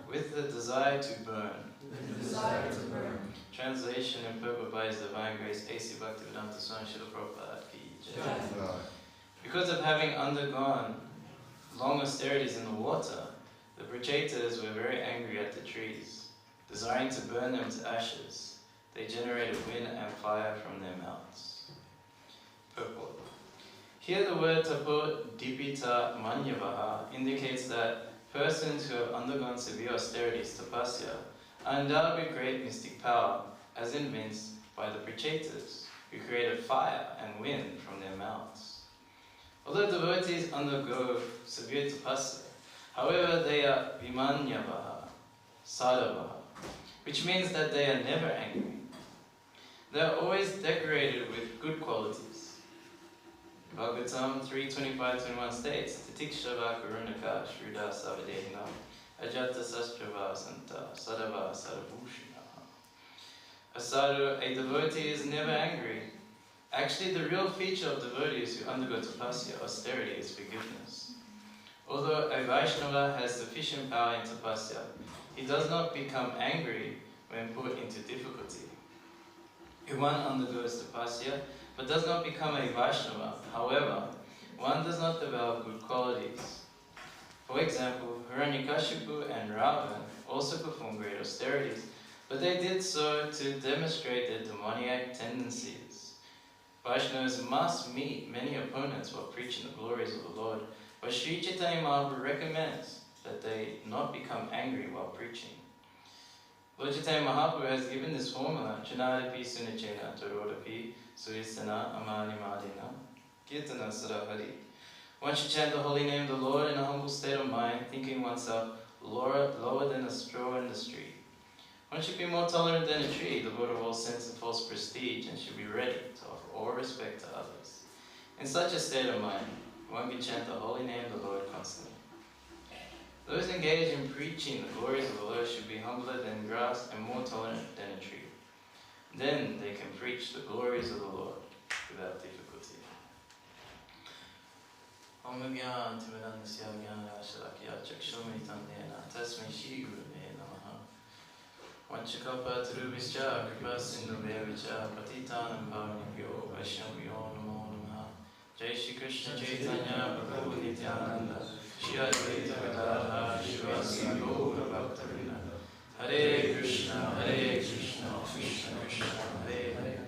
with the desire to burn. Translation and purport by His Divine Grace A.C. Bhaktivedanta Swami Srila Prabhupada Ki Jai. Because of having undergone long austerities in the water, the Pracetäs were very angry at the trees, desiring to burn them to ashes. They generated wind and fire from their mouths. Purport. Here the word tapo-dépita-manyavaù indicates that persons who have undergone severe austerities, tapasya, are endowed with great mystic power, as evinced by the Pracetäs, who created fire and wind from their mouths. Although devotees undergo severe tapasya, however, they are vimanyavaù, sädhavaù, which means that they are never angry. They are always decorated with good qualities. Bhägavatam 3:25-21 states, titikñavaù sarva-dehinäm, ajäta-çatravaù sädhavaù. A sadhu, a devotee, is never angry. Actually, the real feature of devotees who undergo tapasya, austerity, is forgiveness. Although a Vaiñëava has sufficient power in tapasya, he does not become angry when put into difficulty. If one undergoes tapasya but does not become a Vaiñëava, however, one does not develop good qualities. For example, Hiraëyakaçipu and Rävaëa also performed great austerities, but they did so to demonstrate their demoniac tendencies. Vaishnavas must meet many opponents while preaching the glories of the Lord, but Çré Caitanya Mahäprabhu recommends that they not become angry while preaching. Lord Chaitanya Mahäprabhu has given this formula, Chanadapi Sunachena Tarodapi Surisana Amanimadina Kirtana Sarahari. One should chant the holy name of the Lord in a humble state of mind, thinking oneself lower than a straw in the street. One should be more tolerant than a tree, devoid of all sense of false prestige, and should be ready to offer all respect to others. In such a state of mind, one can chant the holy name of the Lord constantly. Those engaged in preaching the glories of the Lord should be humbler than grass and more tolerant than a tree. Then they can preach the glories of the Lord without difficulty. Om Gyan Timirandasya Gyana Shalakya Chakshumi Tandena Tasmai Shri Gurave Namaha Vanchakapa Tarubhischa Kripa Sindhu Vevicha Patitanam Bhavanibhyo Vaishnavyo Namo Namaha Jai Shri Krishna Chaitanya Prabhu Nityananda Shri Advaita Gadadhara Shivasi Gaura Bhaktarina Hare Krishna Krishna Krishna Hare Hare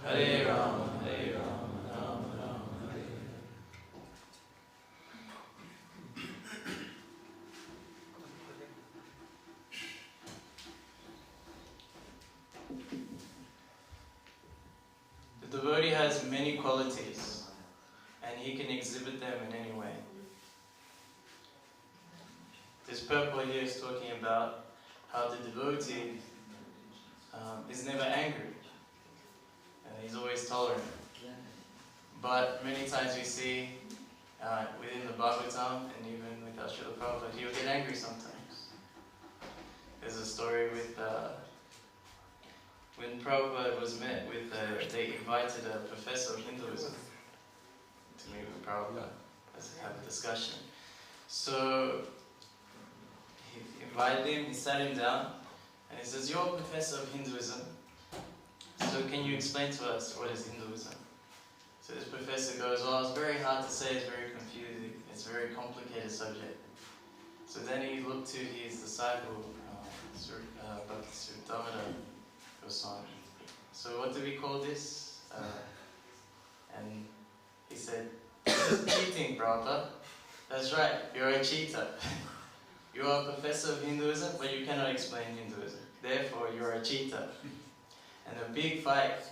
Hare Rama Rama Rama Hare. The devotee has many qualities, and he can exhibit them in any way. This purport here is talking about how the devotee is never angry, and he's always tolerant. But many times we see within the Bhägavatam, and even with Srila Prabhupada, he will get angry sometimes. There's a story with when Prabhupada was met with, they invited a professor of Hinduism to meet with Prabhupada to have a discussion. So he invited him, he sat him down, and he says, "You're a professor of Hinduism, so can you explain to us what is Hinduism?" So this professor goes, "Well, it's very hard to say, it's very confusing, it's a very complicated subject." So then he looked to his disciple, Bhakti Goswami. "So what do we call this?" And he said, "Cheating, Prabhupada." "That's right, you're a cheater. You are a professor of Hinduism, but you cannot explain Hinduism. Therefore, you're a cheater." And a big fight,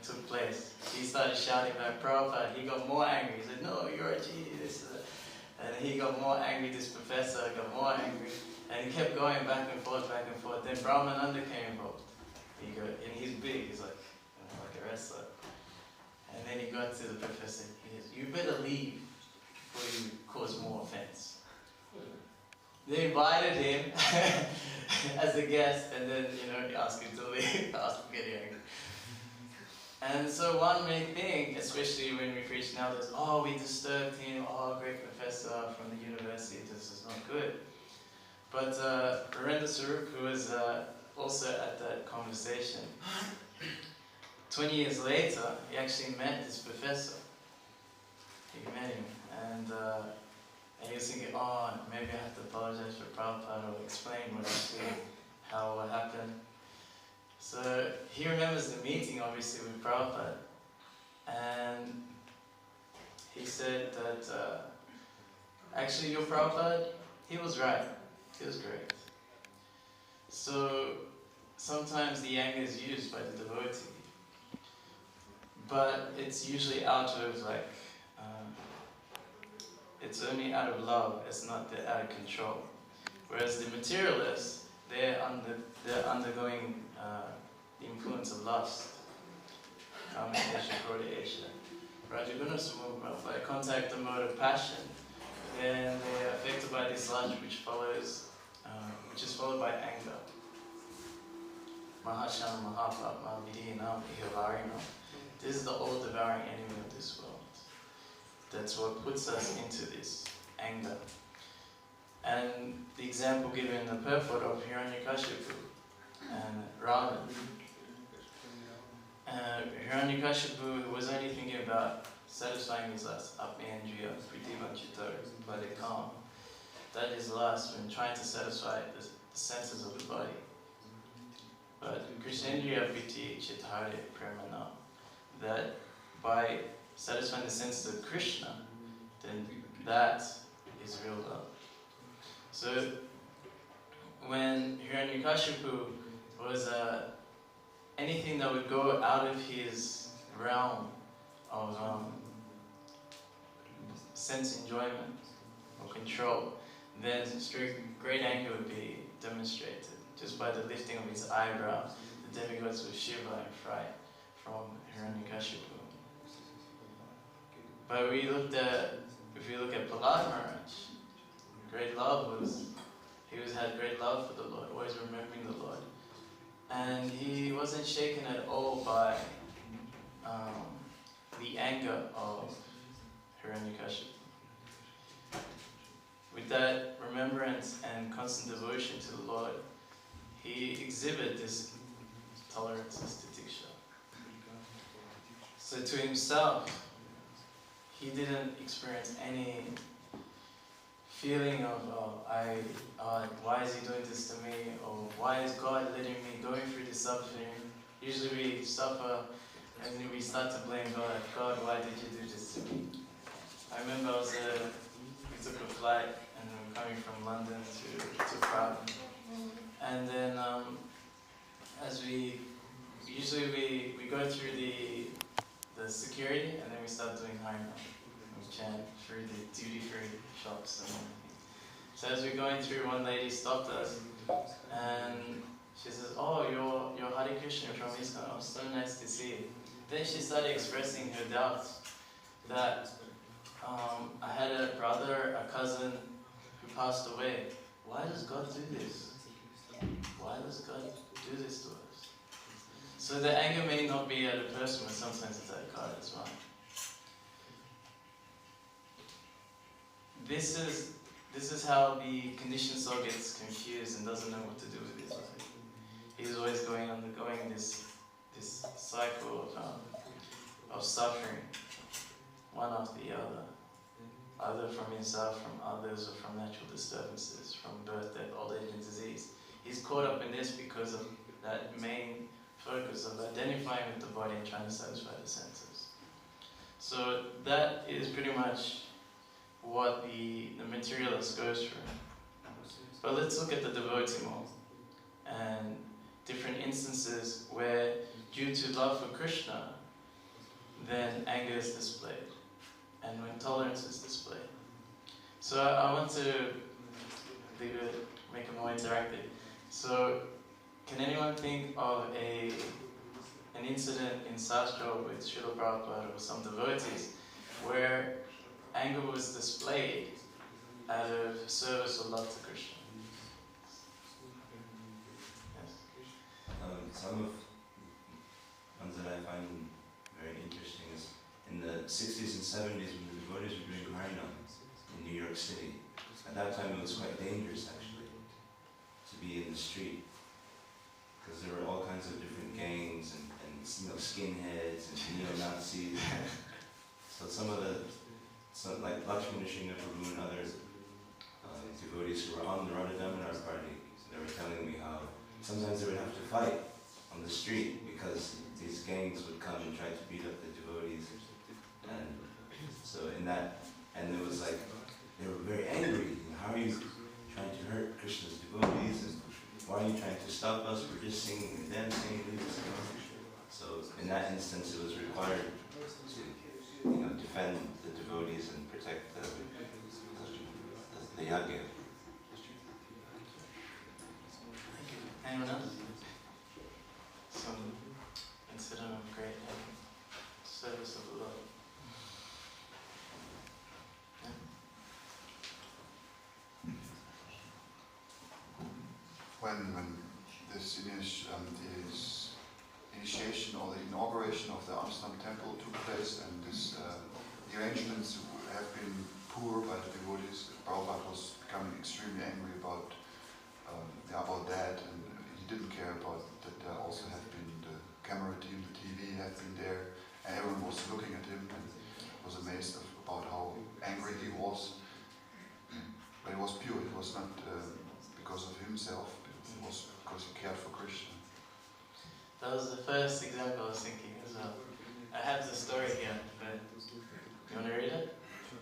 took place. He started shouting back, Prabhupada. He got more angry. He said, "No, you're a cheater." And he got more angry. This professor got more angry. And he kept going back and forth, back and forth. Then Brahmananda came involved. And he's big. He's like a wrestler. And then he got to the professor. He says, "You better leave before you cause more offense." They invited him as a guest, and then he asked him to leave. Asked him to get angry. And so one may think, especially when we preach nowadays, oh, we disturbed him, oh, great professor from the university, this is not good. But Narendra Swarup, who was also at that conversation, 20 years later, he actually met this professor. He met him, and he was thinking, oh, maybe I have to apologize for Prabhupada or explain what happened. So he remembers the meeting, obviously, with Prabhupada, and he said that actually your Prabhupada, he was right, he was great. So sometimes the anger is used by the devotee, but it's usually out of it's only out of love, it's not out of control. Whereas the materialists, they're undergoing the influence of lust, by contact the mode of passion, then they're affected by this lust which is followed by anger. This is the all-devouring enemy of this world. That's what puts us into this anger. And the example given in the purport of Hiraëyakaçipu and Rävaëa. Hiraëyakaçipu was only thinking about satisfying his lust, apnendriya, by the calm. That is lust when trying to satisfy the senses of the body. But Krishnendriya priti chitare premana, that by satisfying the senses of Krishna, then that is real love. So when Hiraëyakaçipu was anything that would go out of his realm of sense enjoyment or control, then great anger would be demonstrated just by the lifting of his eyebrows. The demigods would shiver and fright from Hiraëyakaçipu. But if we look at Prahlad Maharaj, great love had great love for the Lord, always remembering the Lord. And he wasn't shaken at all by the anger of Hiraëyakaçipu. With that remembrance and constant devotion to the Lord, he exhibited this tolerance, this titikñavaù. So to himself, he didn't experience any feeling of, why is he doing this to me? Or why is God letting me go through this suffering? Usually we suffer and then we start to blame God. God, why did you do this to me? I remember we took a flight and we were coming from London to Prague. And then as we go through the security and then we start doing Harinam. We chant through the duty-free shops and everything. So as we're going through, one lady stopped us and she says, oh, you're Hare Krishna from ISKCON. Oh, so nice to see you. Then she started expressing her doubts that I had a brother, a cousin who passed away. Why does God do this? Why does God do this to us? So the anger may not be at a person, but sometimes it's at God as well. This is how the conditioned soul gets confused and doesn't know what to do with his life. He's always undergoing this cycle of suffering, one after the other, either from himself, from others, or from natural disturbances, from birth, death, old age, and disease. He's caught up in this because of that main focus of identifying with the body and trying to satisfy the senses. So that is pretty much what the materialist goes through. But let's look at the devotee more and different instances where, due to love for Krishna, then anger is displayed, and when tolerance is displayed. So I want to make it more interactive. So, can anyone think of an incident in Sastra with Srila Prabhupada or some devotees where anger was displayed out of service or love to Krishna? Some of ones that I find 70s when the devotees were doing Harinam in New York City. At that time it was quite dangerous actually to be in the street, because there were all kinds of different gangs and skinheads and neo-Nazis. So like Lakshmi Prabhu and other devotees who were on the Radha-Damodar party, they were telling me how sometimes they would have to fight on the street because these gangs would come and try to beat up the devotees. And so and it was like, they were very angry. How are you trying to hurt Krishna's devotees? And why are you trying to stop us? We're just singing and dancing. So in that instance, it was required to defend the devotees and protect the yajna. Anyone else? Some incident of great service of the Lord. When this initiation or the inauguration of the Amsterdam temple took place, and the arrangements have been poor by the devotees, Prabhupada was becoming extremely angry about that, and he didn't care about that. There also had been the camera team, the TV had been there, and everyone was looking at him and was amazed about how angry he was. But it was pure. It was not because of himself. It was because he cared for Krishna. That was the first example I was thinking as well. I have the story here, but you want to read it?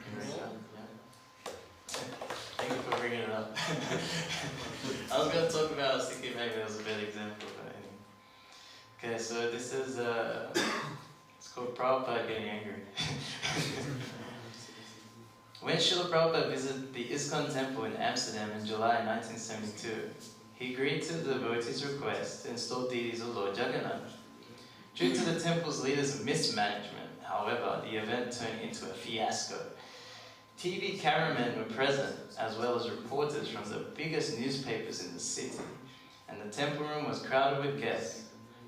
Can you read it out? Yeah. Thank you for bringing it up. I was going to talk about, I was thinking maybe it was a bad example, but anyway. Okay, so this is, it's called Prabhupada Getting Angry. When Srila Prabhupada visited the ISKCON temple in Amsterdam in July 1972, he agreed to the devotees' request to install deities of Lord Jagannath. Due to the temple's leaders' mismanagement, however, the event turned into a fiasco. TV cameramen were present, as well as reporters from the biggest newspapers in the city, and the temple room was crowded with guests.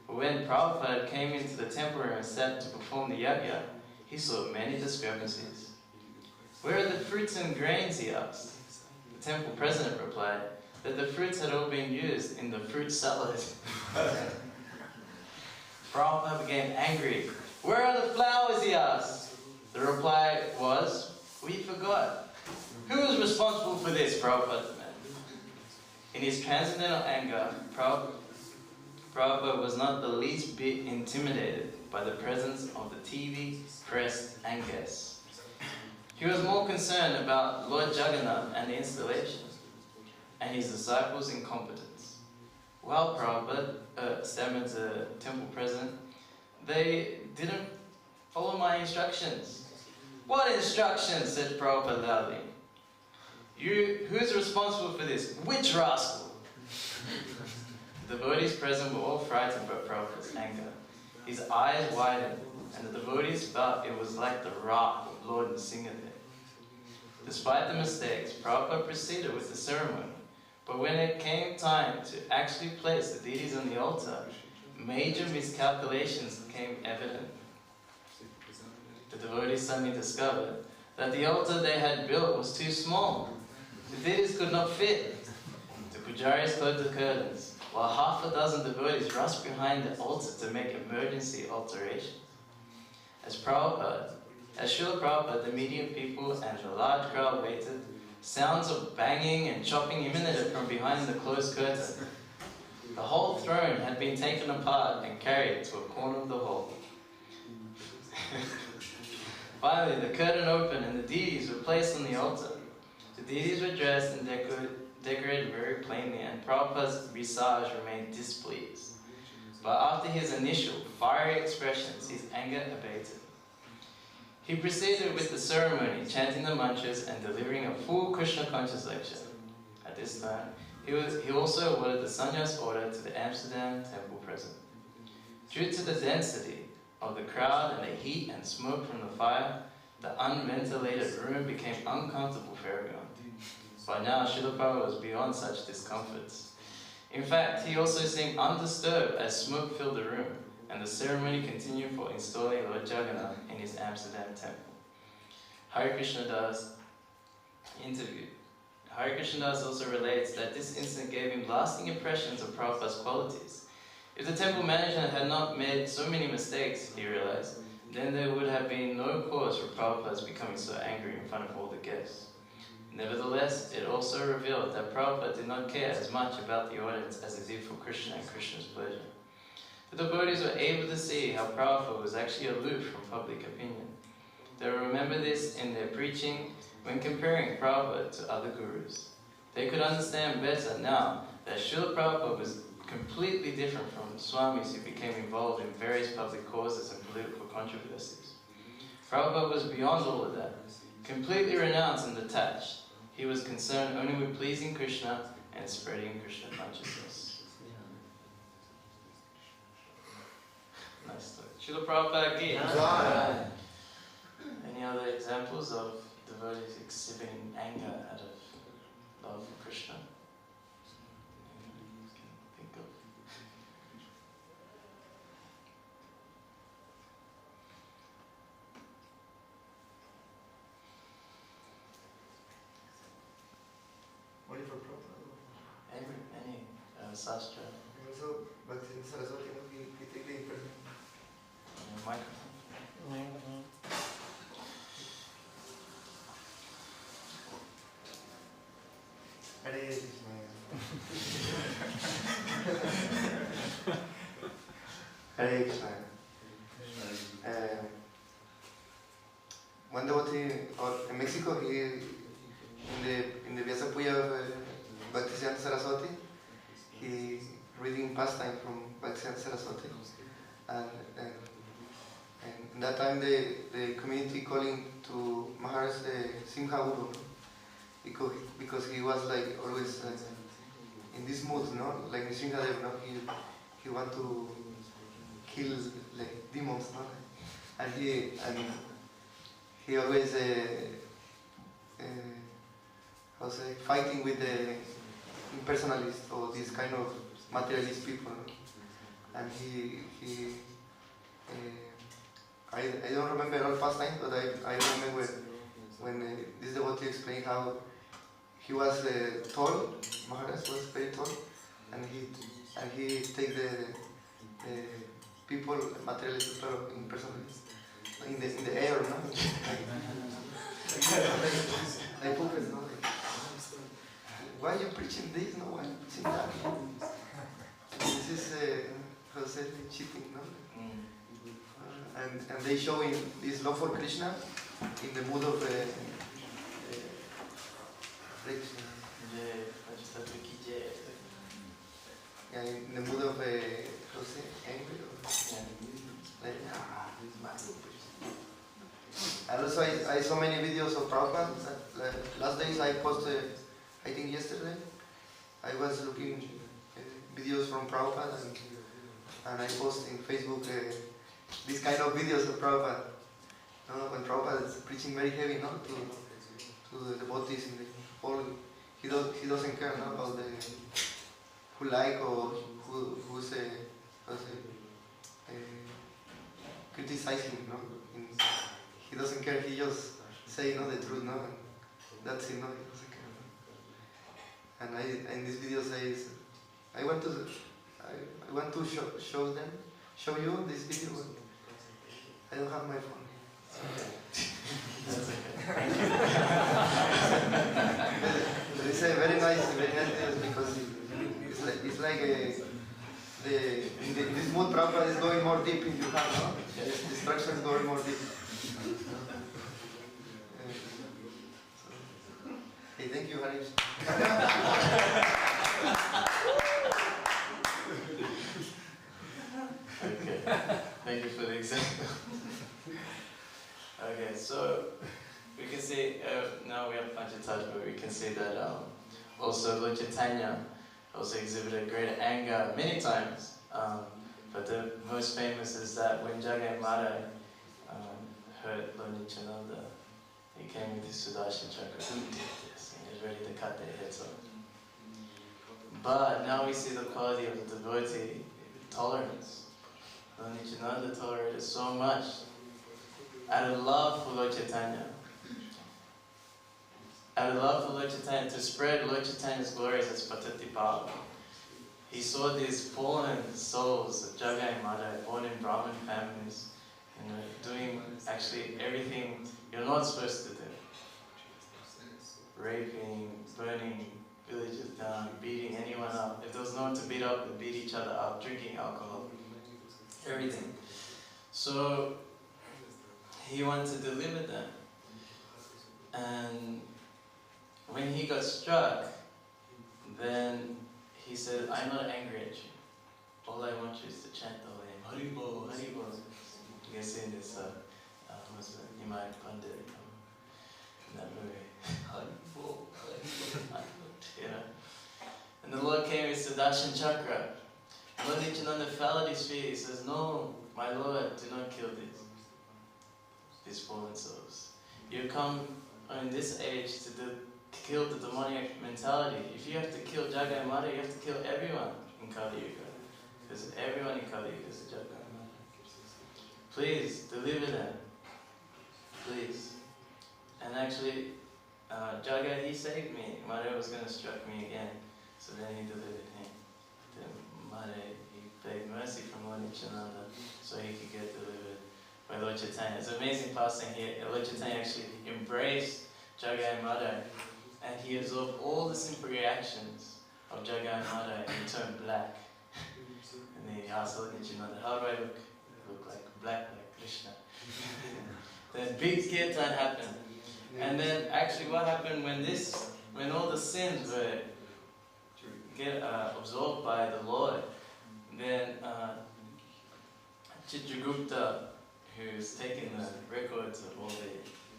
But when Prabhupada came into the temple room and sat to perform the yajna, he saw many discrepancies. "Where are the fruits and grains?" he asked. The temple president replied that the fruits had all been used in the fruit salad. Prabhupada became angry. "Where are the flowers?" he asked. The reply was, "We forgot." "Who is responsible for this?" Prabhupada demanded. In his transcendental anger, Prabhupada was not the least bit intimidated by the presence of the TV, press and guests. He was more concerned about Lord Jagannath and the installation, and his disciples' incompetence. "Well, Prabhupada," stammered the temple president, "they didn't follow my instructions." "What instructions?" said Prabhupada loudly. "Who's responsible for this? Which rascal?" The devotees present were all frightened by Prabhupada's anger. His eyes widened, and the devotees felt it was like the wrath of Lord Nrsimhadev. Despite the mistakes, Prabhupada proceeded with the ceremony. But when it came time to actually place the deities on the altar, major miscalculations became evident. The devotees suddenly discovered that the altar they had built was too small. The deities could not fit. The pujaris closed the curtains, while half a dozen devotees rushed behind the altar to make emergency alterations. As Srila Prabhupada, the media people and the large crowd waited, sounds of banging and chopping emanated from behind the closed curtain. The whole throne had been taken apart and carried to a corner of the hall. Finally, the curtain opened and the deities were placed on the altar. The deities were dressed and decorated very plainly, and Prabhupada's visage remained displeased. But after his initial fiery expressions, his anger abated. He proceeded with the ceremony, chanting the mantras and delivering a full Krishna conscious lecture. At this time, he also awarded the sannyas order to the Amsterdam temple president. Due to the density of the crowd and the heat and smoke from the fire, the unventilated room became uncomfortable for everyone. By now, Srila Prabhupada was beyond such discomforts. In fact, he also seemed undisturbed as smoke filled the room, and the ceremony continued for installing Lord Jagannath in his Amsterdam temple. Hare Krishna Das interviewed. Hare Krishna Das also relates that this incident gave him lasting impressions of Prabhupada's qualities. If the temple management had not made so many mistakes, he realized, then there would have been no cause for Prabhupada's becoming so angry in front of all the guests. Nevertheless, it also revealed that Prabhupada did not care as much about the audience as he did for Krishna and Krishna's pleasure. The devotees were able to see how Prabhupada was actually aloof from public opinion. They will remember this in their preaching when comparing Prabhupada to other gurus. They could understand better now that Srila Prabhupada was completely different from swamis who became involved in various public causes and political controversies. Prabhupada was beyond all of that, completely renounced and detached. He was concerned only with pleasing Krishna and spreading Krishna consciousness. Nice story. Srila Prabhupada ki. Any other examples of devotees exhibiting anger out of love for Krishna? You can think of. Only for Prabhupada? Any sastra. Also, but in Saraswati, we take the impression. Microphone. Hare Krishna. Hare Krishna. One devotee in Mexico, he in the Vyasa Puja of Bhaktisiddhanta Saraswati, he reading pastime from Bhaktisiddhanta Saraswati, and in that time the community calling to Maharaj Simha-Guru, because he was like always in this mood, no? Like Nrsimhadev, no? He want to kill like demons, no? And he always how say, fighting with the impersonalists or these kind of materialist people, no? And I don't remember all past times, but I remember when this devotee explained how he was tall, Maharaj was very tall, and he take the people, materialist people, impersonalists in the air, no? Like puppets, no? Like, why are you preaching this? No, why are you preaching that? This is how say, cheating, no? And they show in this love for Krishna in the mood of in the mood of how say, anger. And also I saw many videos of Prabhupada. Last days I posted, I think yesterday, I was looking videos from Prabhupada and I post in Facebook this kind of videos of Prabhupada. When Prabhupada is preaching very heavy, no, to the devotees in the whole, he doesn't care, no, about the who like or who's criticizing, no. He doesn't care. He just say the truth, no. And that's it, no. He doesn't care. And in this video says, I want to show you this video. But I don't have my phone. It's a very nice video because it's like in this mood Prabhupada is going more deep in your heart, no? The structure is going more deep. Hey, thank you, Harish. Okay, thank you for the example. Okay, so we can see, now we have Pracetäs, but we can see that also Lord Chaitanya also exhibited great anger many times. But the most famous is that when Jagai Maharaj heard Lord Nityananda, he came with his Sudarshan chakra and did this, and he was ready to cut their heads off. But now we see the quality of the devotee, tolerance. Lord Nityananda tolerated so much out of love for Lord Chaitanya. out of love for Lord Chaitanya, to spread Lord Chaitanya's glories as Pracetäs. He saw these fallen souls of Jagai Madai, born in Brahmin families, you know, doing actually everything you're not supposed to do. Raping, burning villages down, beating anyone up. If there was no one to beat up, they beat each other up, drinking alcohol, everything. So he wanted to deliver them. And when he got struck, then he said, I'm not angry at you. All I want you is to chant the name, Haribol, Haribol. You can see in this, what's the Himai Pandit, in that movie. Haribol, Haribol, you know. And the Lord came with Sudarshan Chakra. Lord Nityananda fell at his feet. He says, no, my Lord, do not kill these fallen souls. You come in this age to kill the demoniac mentality. If you have to kill Jagai Mara, you have to kill everyone in Kali Yuga. Because everyone in Kali Yuga is a Jagai Mara. Please, deliver them. Please. And actually, Jagai, he saved me. Mara was going to strike me again. So then he delivered him. Then Mara, he begged mercy from Lord Nityananda so he could get delivered by Lord Chaitanya. It's an amazing passing here. Lord Chaitanya actually embraced Jagai Madai, and he absorbed all the simple reactions of Jagai Madai and he turned black. And then he asked Lord Nityananda, how do I look? I look like black, like Krishna. Then big kirtan happened. And then actually what happened when all the sins were absorbed by the Lord, then Chitragupta, who's taking the records of all the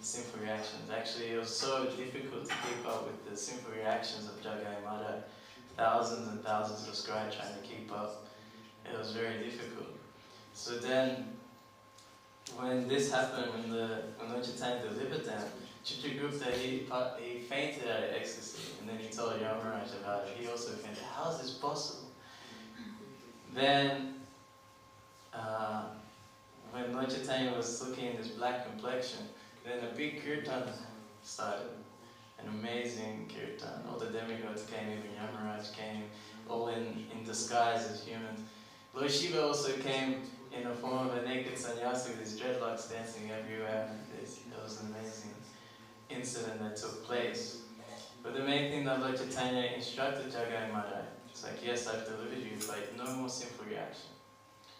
sinful reactions. Actually, it was so difficult to keep up with the sinful reactions of Jagai Madai. Thousands and thousands of scribes trying to keep up. It was very difficult. So then, when this happened, when Lord Chaitanya delivered them, Chitragupta, he fainted out of ecstasy, and then he told Yamaraj about it. He also fainted. How is this possible? Then, when Lord Chaitanya was looking at this black complexion, then a big kirtan started. An amazing kirtan. All the demigods came, even Yamaraj came, all in disguise as humans. Lord Shiva also came in the form of a naked sannyasi with his dreadlocks dancing everywhere. It was an amazing incident that took place. But the main thing that Lord Chaitanya instructed Jagai Madai, it's like, yes, I've delivered you, but no more sinful reaction.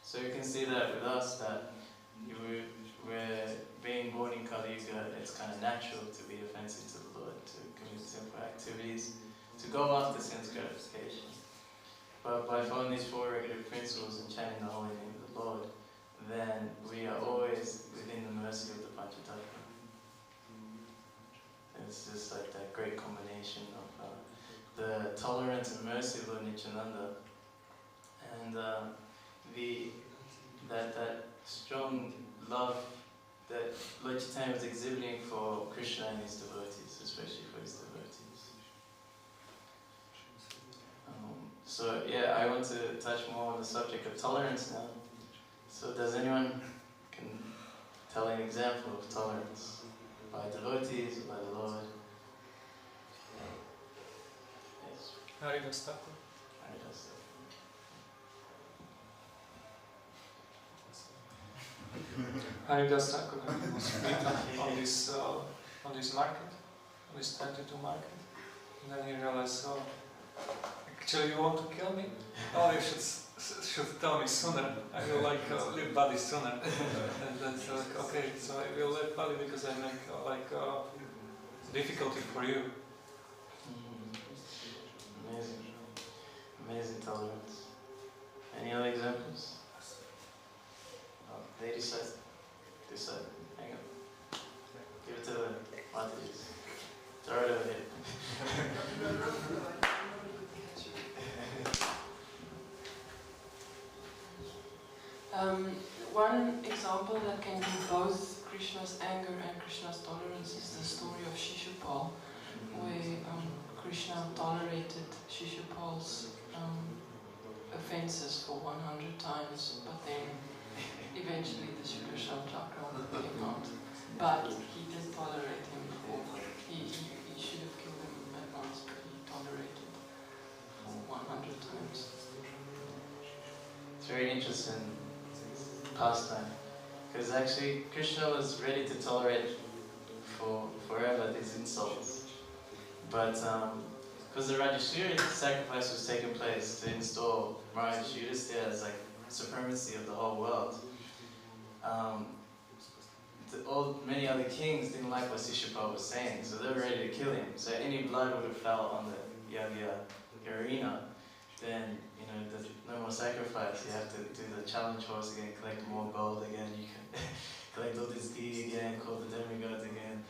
So you can see that with us, that we're being born in Kali Yuga, it's kind of natural to be offensive to the Lord, to commit sinful activities, to go after sense gratification. But by following these four regulative principles and chanting the holy name of the Lord, then we are always within the mercy of the Panchatattva. It's just like that great combination of the tolerance and mercy of Lord Nityananda and that strong love that Lord Chaitanya was exhibiting for Krishna and his devotees, especially for his devotees. So yeah, I want to touch more on the subject of tolerance now. So does anyone can tell an example of tolerance by devotees or by the Lord? Yes. Hiraëyakaçipu. Hiraëyakaçipu was beaten on this market, on this 22 market. And then he realized, oh, actually you want to kill me? Oh, you should tell me sooner. I will leave body sooner. And then so like, okay, so I will leave body because I make difficulty for you. Amazing. Amazing tolerance. Any other examples? Lady side. This side. Hang on. Give it to the Mataji's. Throw it over here. One example that can be both Krishna's anger and Krishna's tolerance is the story of Shishupal, where Krishna tolerated Shishupal's offenses for 100 times, but then eventually the Sudarshan Chakra came out. But he did tolerate him for, he he should have killed him at once, but he tolerated for 100 times. It's very interesting pastime, because actually Krishna was ready to tolerate forever these insults, but because the Rajasuya sacrifice was taking place to install Maharaj Yudhisthira as like supremacy of the whole world, many other kings didn't like what Shishupal was saying, so they were ready to kill him. So any blood would have fell on the yagya arena, then there's no more sacrifice. You have to do the challenge horse again, collect more gold again. You can collect all this ghee again, call the demigods again.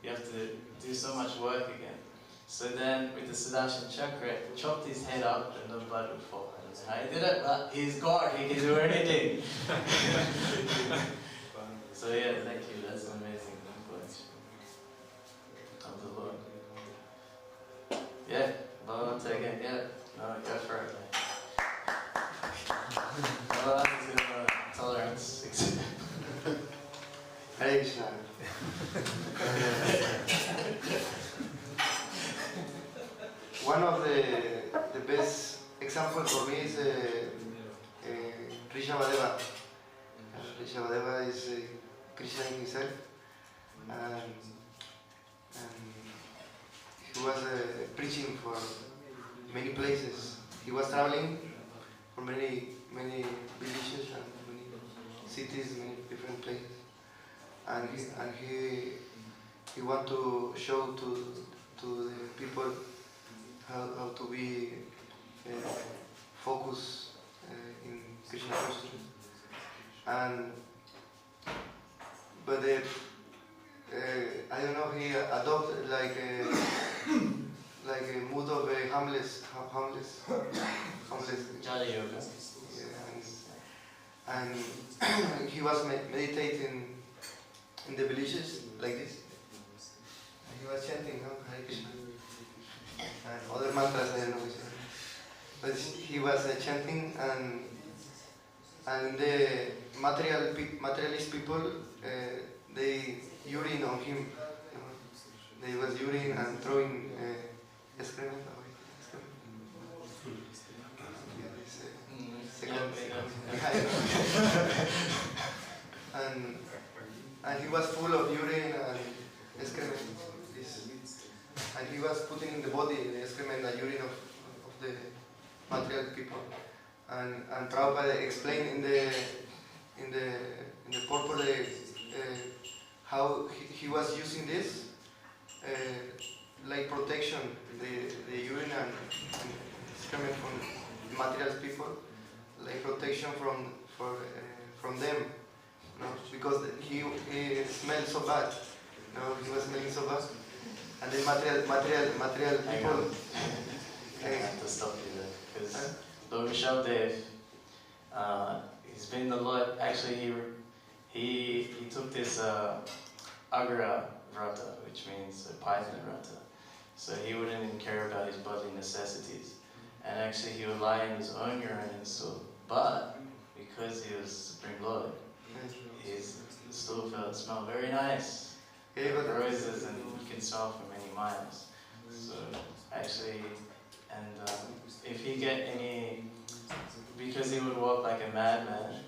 You have to do so much work again. So then, with the Sudarshan Chakra, chopped his head up and no blood would fall. I don't know how he did it, but he's God. He can do anything. So yeah, thank you. That's an amazing influence of the Lord. Yeah, Bhagavatam again. Yeah, no, go for it. Tolerance. Hare Krishna. One of the best examples for me is Vriṣabhadeva. Vriṣabhadeva is Krishna himself, and he was preaching for many places. He was traveling for many villages and many cities, many different places, and he want to show to the people how to be focused in Krishna consciousness. But I don't know, he adopted like a mood of a harmless. Jhana yoga. Yeah, and he was meditating in the villages like this. And he was chanting Hare Krishna and other mantras I don't know. But he was chanting, and the materialist people, they urine on him. They was urine and throwing excrement away. And he was full of urine and excrement. And he was putting in the body the excrement and urine of the material people. And Prabhupada explained in the purport how he was using this like protection, the urine and excrement from material people, like protection from them, because he smelled so bad. He was smelling so bad, and the material people. I have to stop you there, because Lord Vishal, he's been the Lord. Actually, he took this agra vrata, which means a python vrata. So he wouldn't even care about his bodily necessities, and actually he would lie in his own urine and stool. But because he was Supreme Lord, his stool smelled very nice, roses, and you can smell for many miles. So actually, and if he get any, because he would walk like a madman,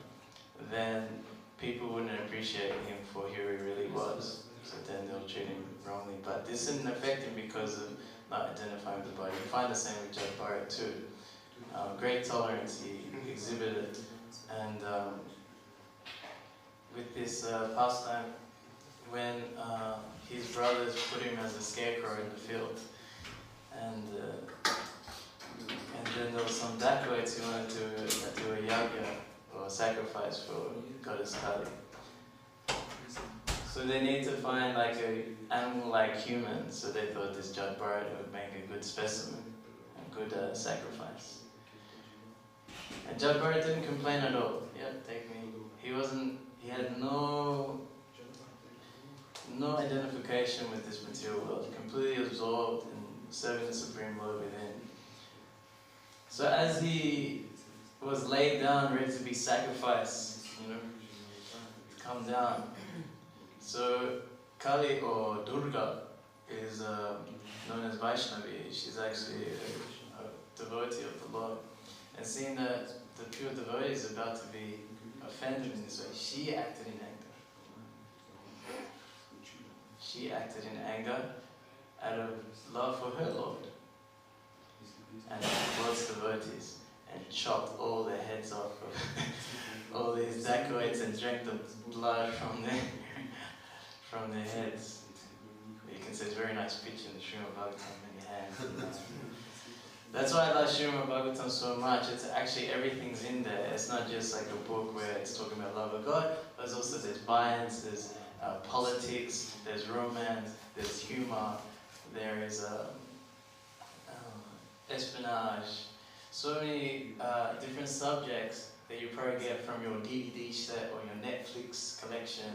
then people wouldn't appreciate him for who he really was. So then they'll treat him wrongly. But this didn't affect him because of not identifying with the body. You find the same with Judge Bharat too. Great tolerance he exhibited, and with this pastime, when his brothers put him as a scarecrow in the field, and then there was some dacoits who wanted to do a yagya or sacrifice for goddess Kali. So they need to find like an animal like human, so they thought this Judge Bharat would make a good specimen, a good sacrifice. And Judge Bharat didn't complain at all. Yeah, take me. He had no identification with this material world, completely absorbed in serving the Supreme Lord within. So as he was laid down, ready to be sacrificed, to come down, so Kali or Durga is known as Vaishnavi. She's actually a devotee of the Lord. And seeing that the pure devotee is about to be offended in this way, she acted in anger. She acted in anger out of love for her Lord and the Lord's devotees, and chopped all their heads off of all these dacoits and drank the blood from their heads. You can see it's a very nice picture in the Srimad Bhagavatam in your hands. That's why I like Srimad Bhagavatam so much. It's actually everything's in there. It's not just like a book where it's talking about love of God, but there's violence, there's politics, there's romance, there's humor, there is espionage, so many different subjects that you probably get from your DVD set or your Netflix collection.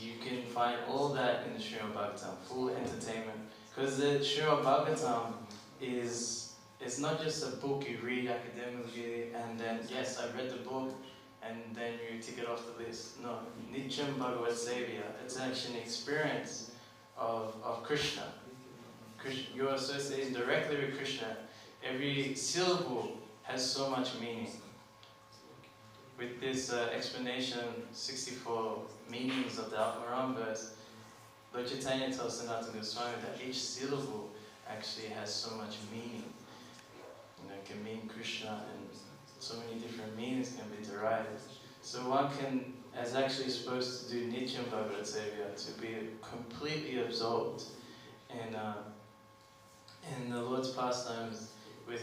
You can find all that in the Srimad Bhagavatam, full entertainment. Because the Srimad Bhagavatam is not just a book you read academically and then, yes, I read the book, and then you tick it off the list. No, Nityam Bhagavad Sevya, it's actually an experience of Krishna. You're associated directly with Krishna. Every syllable has so much meaning. With this explanation, 64 meanings of the Atmaram verse, Lord Chaitanya tells Sanatana Goswami that each syllable actually has so much meaning. You know, it can mean Krishna, and so many different meanings can be derived. So one can, is actually supposed to do Nityam Bhagavad Sevya, to be completely absorbed in the Lord's pastimes with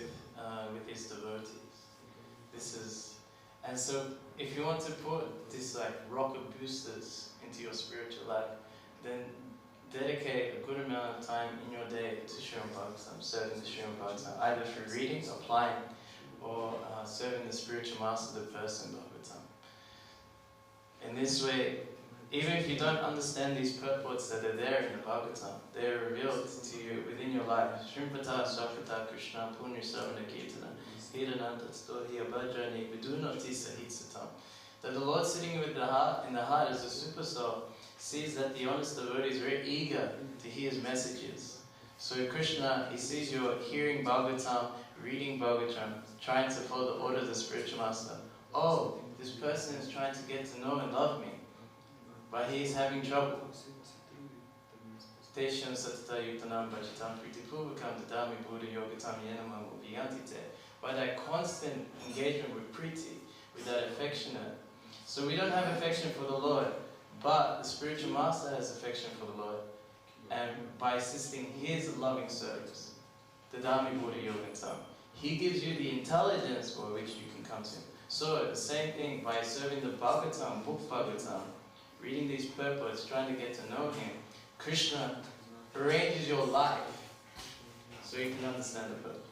his devotees. This is, and so if you want to put this like rocket boosters into your spiritual life, then dedicate a good amount of time in your day to Srimad Bhagavatam, serving the Srimad Bhagavatam, either through reading, applying, or serving the spiritual master, the person Bhagavatam. In this way, even if you don't understand these purports that are there in the Bhagavatam, they are revealed to you within your life. Shrimpata Swakata Krishna Punya Savana Kirtana Hirananta Stohi Abhajani Vidunoti Sahitsatam. That the Lord sitting with the heart in the heart as a super soul sees that the honest devotee is very eager to hear his messages. So Krishna, he sees you hearing Bhagavatam, reading Bhagavatam, trying to follow the order of the spiritual master. Oh, this person is trying to get to know and love me, but he is having trouble. By that constant engagement with Priti, with that affectionate. So we don't have affection for the Lord, but the spiritual master has affection for the Lord. And by assisting his loving service, the Dhammi Buddha Yogatam, he gives you the intelligence for which you can come to him. So the same thing, by serving the Bhagavatam, book Bhagavatam, reading these purports, trying to get to know him, Krishna arranges your life so you can understand the purport,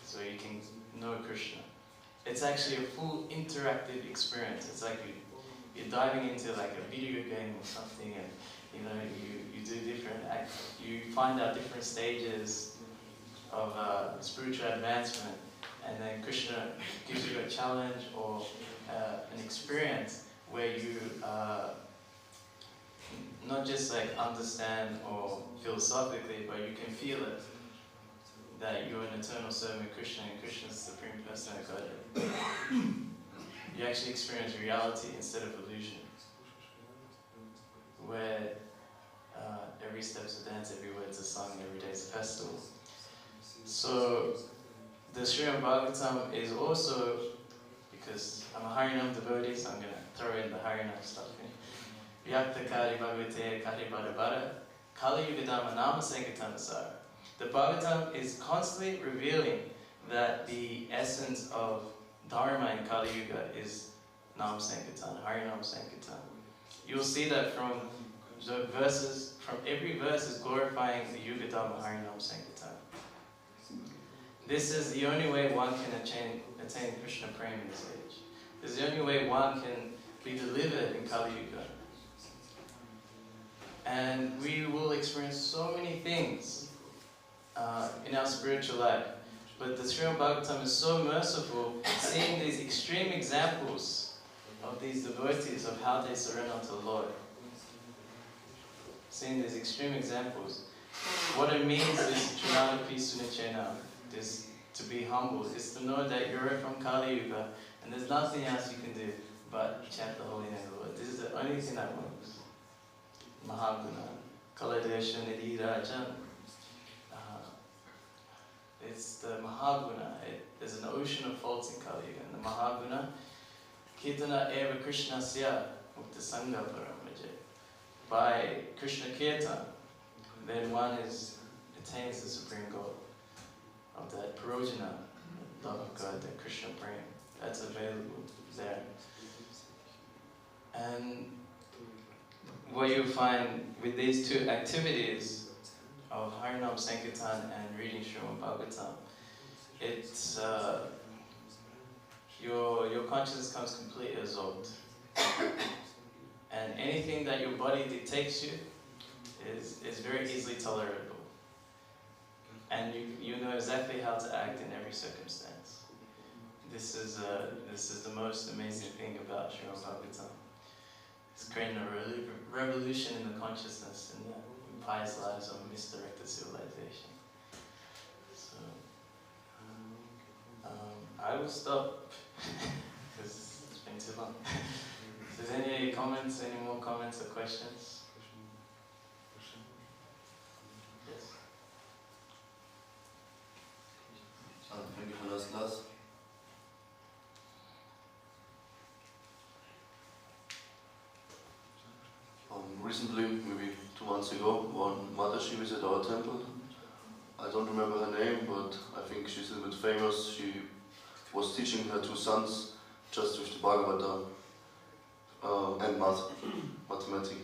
so you can know Krishna. It's actually a full interactive experience. It's like you're diving into like a video game or something, and you know you do different you find out different stages of spiritual advancement, and then Krishna gives you a challenge or an experience where you not just like understand or philosophically, but you can feel it, that you're an eternal servant of Krishna, and Krishna is the Supreme Person of Godhead. You actually experience reality instead of illusion, where every step's a dance, every word's a song, every day's a festival. So the Srimad Bhagavatam is also, because I'm a Harinam devotee, so I'm going to throw in the Harinam stuff in. Vyakta Kari Bhagavate Kari Bhadabhara Kali Yugadama Nama Sankirtanasara. The Bhagavatam is constantly revealing that the essence of Dharma in Kali Yuga is Nam Sankirtan, Harinam Sankirtan. You'll see that from the verses, from every verse is glorifying the Yuga Dharma Harinam Sankirtan. This is the only way one can attain Krishna Prema in this age. This is the only way one can be delivered in Kali Yuga. And we will experience so many things in our spiritual life. But the Srimad Bhagavatam is so merciful, seeing these extreme examples of these devotees, of how they surrender to the Lord. Seeing these extreme examples. what it means is is to be humble, is to know that you're from Kali Yuga and there's nothing else you can do but chant the holy name of the Lord. This is the only thing that works. Mahaguna. Kaladesha Nidhi Rajan. It's the Mahaguna. There's an ocean of faults in Kali Yuga. And the Mahaguna, Kirtana Eva Krishnasya Mukta Sangha Paramaje. By Krishna Kirtan, then one attains the supreme goal of that Parojana, love of God, that Krishna prema. That's available there. And what you find with these two activities of Harinam Sankirtan and reading Srimad Bhagavatam, it's your consciousness becomes completely absorbed, and anything that your body dictates you is very easily tolerable, and you know exactly how to act in every circumstance. This is the most amazing thing about Srimad Bhagavatam. It's creating a revolution in the consciousness and the pious lives of misdirected civilization. So, I will stop because it's been too long. If there's any comments, any more comments or questions? Yes. Thank you for last class. Recently, maybe 2 months ago, one mother, she visited our temple. I don't remember her name, but I think she's a little bit famous. She was teaching her 2 sons just with the Bhägavatam and mathematics.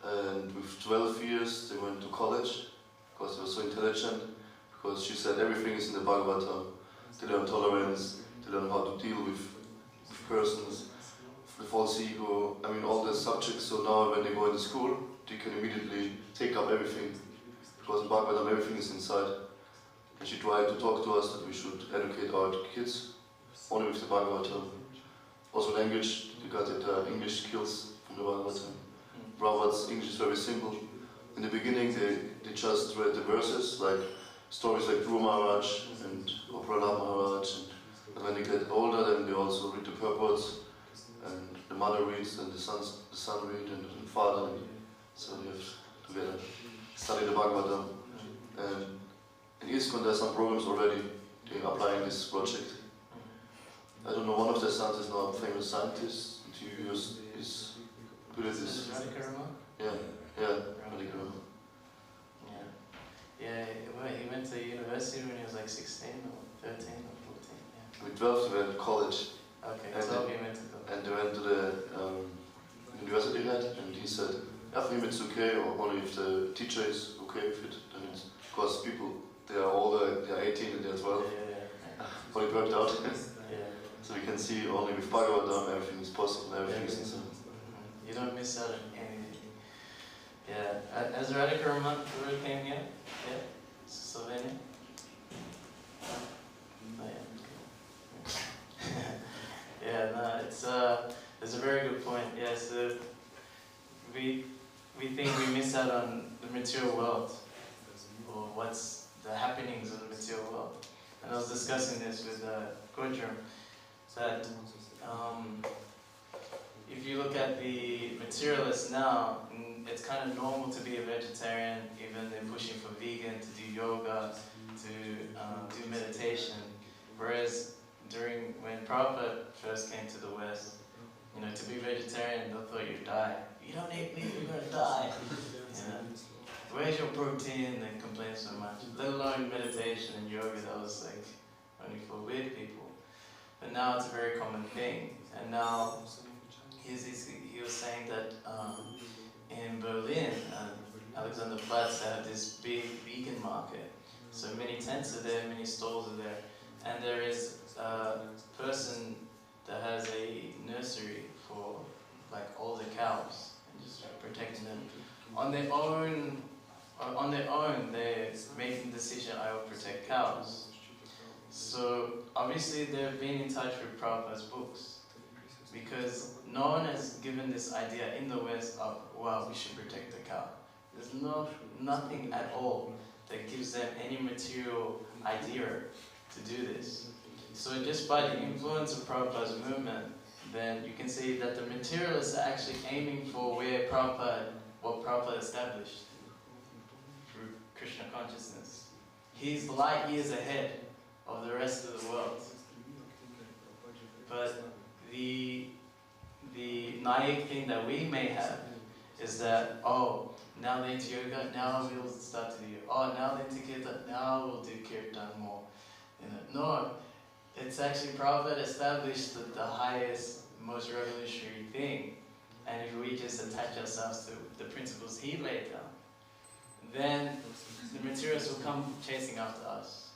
And with 12 years, they went to college because they were so intelligent. Because she said everything is in the Bhägavatam. They learn tolerance, they learn how to deal with persons, the false ego, I mean all the subjects. So now when they go into school, they can immediately take up everything. Because in Bhagavatam everything is inside. And she tried to talk to us that we should educate our kids only with the Bhagavatam. Also language, you got the English skills from the Bhagavatam. Prabhupada's English is very simple. In the beginning they just read the verses, like stories like Dhruva Maharaj and Prahlad Maharaj. And when they get older, then they also read the purports. And the mother reads, and the son reads, and the father reads. So they have together study the Bhagavatam. And in ISKCON there are some programs already they're applying this project. I don't know, one of their sons is now a famous scientist, and he is good at this. Yeah, Radhika Rama. Yeah, well, he went to university when he was like 16 or 13 or 14. Yeah. With 12 they went to college. Okay, and 12 he went to college. And they went to the university head, and he said, yeah, for him it's okay, or only if the teacher is okay with it. Then it's, because people, they are older, they are 18 and they are 12. But it worked out. So we can see only with Bhagavatam everything is possible, everything is inside. You don't miss out on anything. Yeah, as Radhika Rama came here, yeah, Slovenia. Oh, yeah. Yeah, no, it's a very good point. Yeah, so we think we miss out on the material world, or what's the happenings of the material world. And I was discussing this with Gojram, that if you look at the materialists now, it's kind of normal to be a vegetarian, even they're pushing for vegan, to do yoga, to do meditation. Whereas when Prabhupada first came to the West, to be vegetarian, they thought you'd die. You don't eat meat, you're gonna die. Where's your protein? They complain so much. Let alone meditation and yoga, that was like only for weird people. But now it's a very common thing. And now he was saying that in Berlin, Alexanderplatz, they have this big vegan market. So many tents are there, many stalls are there. And there is a person that has a nursery for like all the cows and just protecting them. On their own, they're making the decision, I will protect cows. So obviously they've been in touch with Prabhupada's books, because no one has given this idea in the West of, wow, we should protect the cow. There's nothing at all that gives them any material idea to do this. So just by the influence of Prabhupada's movement, then you can see that the materialists are actually aiming for what Prabhupada established through Krishna consciousness. He's light years ahead of the rest of the world. But the naive thing that we may have is that, oh, now they're into yoga, now we'll start to do yoga. Oh, now they're into kirtan, now we'll do kirtan more. You know, no, it's actually Prabhupada established the highest, most revolutionary thing. And if we just attach ourselves to the principles he laid down, then the materialists will come chasing after us.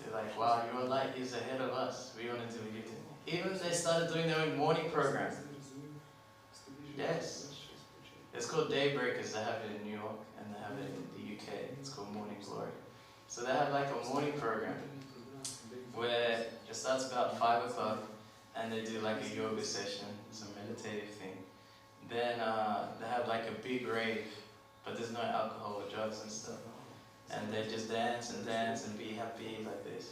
They're like, wow, you're light years ahead of us. We want to do it. Even they started doing their own morning program. Yes. It's called Daybreakers. They have it in New York and they have it in the UK. It's called Morning Glory. So they have like a morning program where it starts about 5 o'clock and they do like a yoga session, some meditative thing. Then they have like a big rave, but there's no alcohol or drugs and stuff. And they just dance and be happy like this.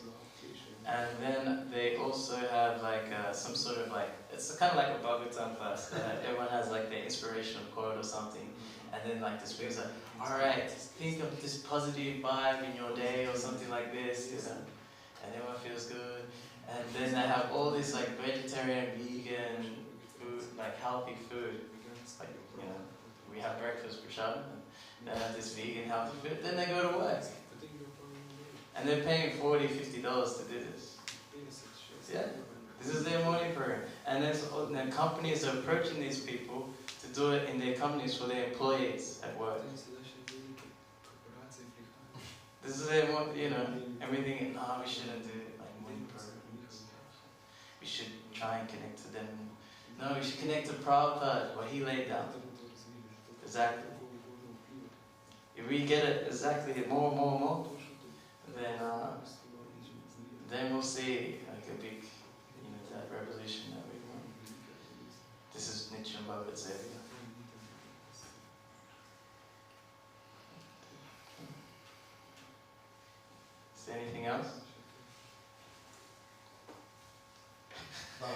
And then they also have like some sort of like, it's kind of like a Bhägavatam class. Everyone has like their inspirational quote or something. And then like the speaker's like, alright, think of this positive vibe in your day or something like this, you know. And everyone feels good. And then they have all this like vegetarian, vegan food, like healthy food. Like, you know, we have breakfast for Shabbat. They have this vegan healthy food. Then they go to work. And they're paying $40, $50 to do this. Yeah, this is their morning program. And then companies are approaching these people to do it in their companies for their employees at work. This is their, you know, everything. No, we shouldn't do it like morning programs. We should try and connect to them. No, we should connect to Prabhupada, what he laid down. Exactly. If we get it exactly more, then we'll see like a big, you know, that revolution that we want. This is Nityam Bhagavat Sevya. Is there anything else? No.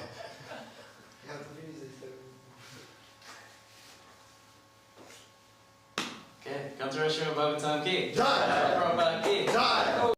You have to finish this. Okay, come to Srimad Bhagavatam ki. Jai! Prabhupada ki. Jai!